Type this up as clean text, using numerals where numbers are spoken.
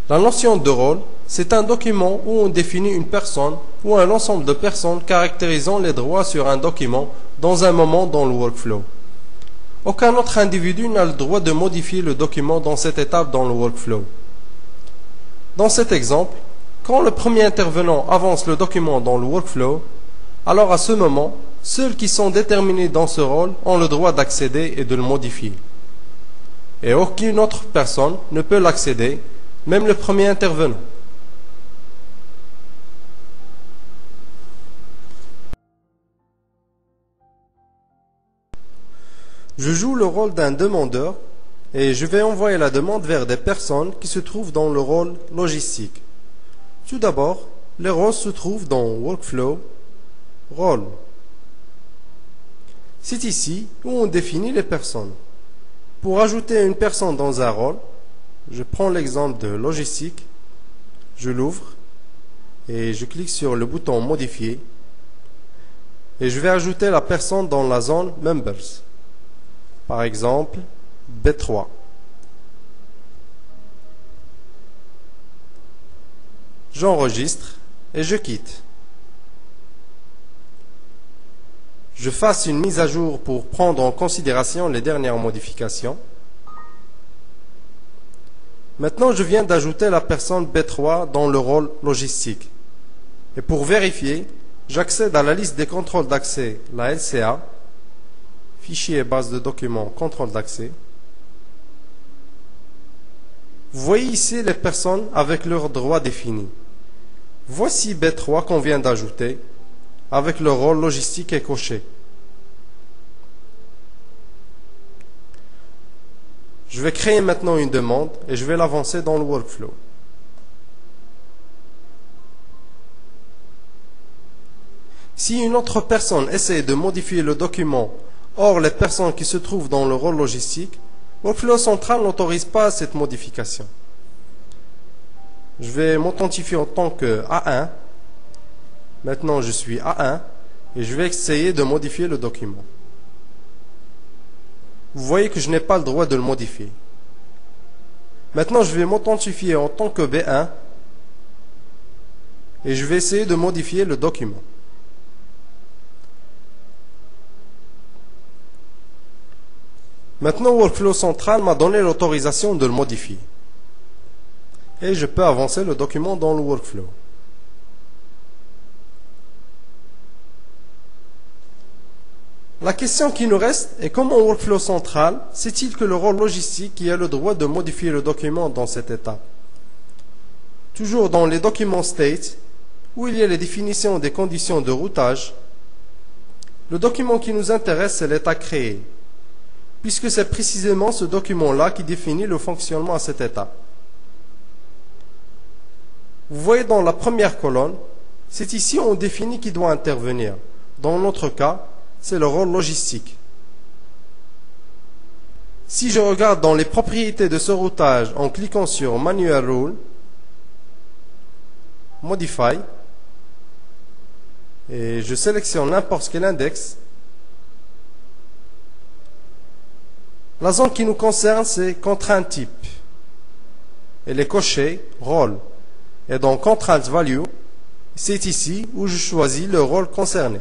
La notion de rôle, c'est un document où on définit une personne ou un ensemble de personnes caractérisant les droits sur un document dans un moment dans le workflow. Aucun autre individu n'a le droit de modifier le document dans cette étape dans le workflow. Dans cet exemple, quand le premier intervenant avance le document dans le workflow, alors à ce moment, seuls qui sont déterminés dans ce rôle ont le droit d'accéder et de le modifier. Et aucune autre personne ne peut l'accéder, même le premier intervenant. Je joue le rôle d'un demandeur et je vais envoyer la demande vers des personnes qui se trouvent dans le rôle logistique. Tout d'abord, les rôles se trouvent dans Workflow, Rôle. C'est ici où on définit les personnes. Pour ajouter une personne dans un rôle, je prends l'exemple de logistique, je l'ouvre et je clique sur le bouton Modifier et je vais ajouter la personne dans la zone Members. Par exemple, B3. J'enregistre et je quitte. Je fasse une mise à jour pour prendre en considération les dernières modifications. Maintenant, je viens d'ajouter la personne B3 dans le rôle logistique. Et pour vérifier, j'accède à la liste des contrôles d'accès, la LCA, fichier base de documents, contrôle d'accès. Vous voyez ici les personnes avec leurs droits définis. Voici B3 qu'on vient d'ajouter, avec le rôle logistique est coché. Je vais créer maintenant une demande et je vais l'avancer dans le workflow. Si une autre personne essaie de modifier le document, or les personnes qui se trouvent dans le rôle logistique, Workflow Central n'autorise pas cette modification. Je vais m'authentifier en tant que A1. Maintenant, je suis A1 et je vais essayer de modifier le document. Vous voyez que je n'ai pas le droit de le modifier. Maintenant, je vais m'authentifier en tant que B1 et je vais essayer de modifier le document. Maintenant, Workflow Central m'a donné l'autorisation de le modifier. Et je peux avancer le document dans le workflow. La question qui nous reste est comment Workflow Central sait-il que le rôle logistique qui a le droit de modifier le document dans cette étape? Toujours dans les documents state, où il y a les définitions des conditions de routage, le document qui nous intéresse c'est l'état créé, puisque c'est précisément ce document-là qui définit le fonctionnement à cette étape. Vous voyez dans la première colonne, c'est ici où on définit qui doit intervenir. Dans notre cas, c'est le rôle logistique. Si je regarde dans les propriétés de ce routage en cliquant sur Manual Rule, Modify, et je sélectionne n'importe quel index, la zone qui nous concerne, c'est contrainte type. Elle est cochée rôle. Et dans Contrainte Value, c'est ici où je choisis le rôle concerné.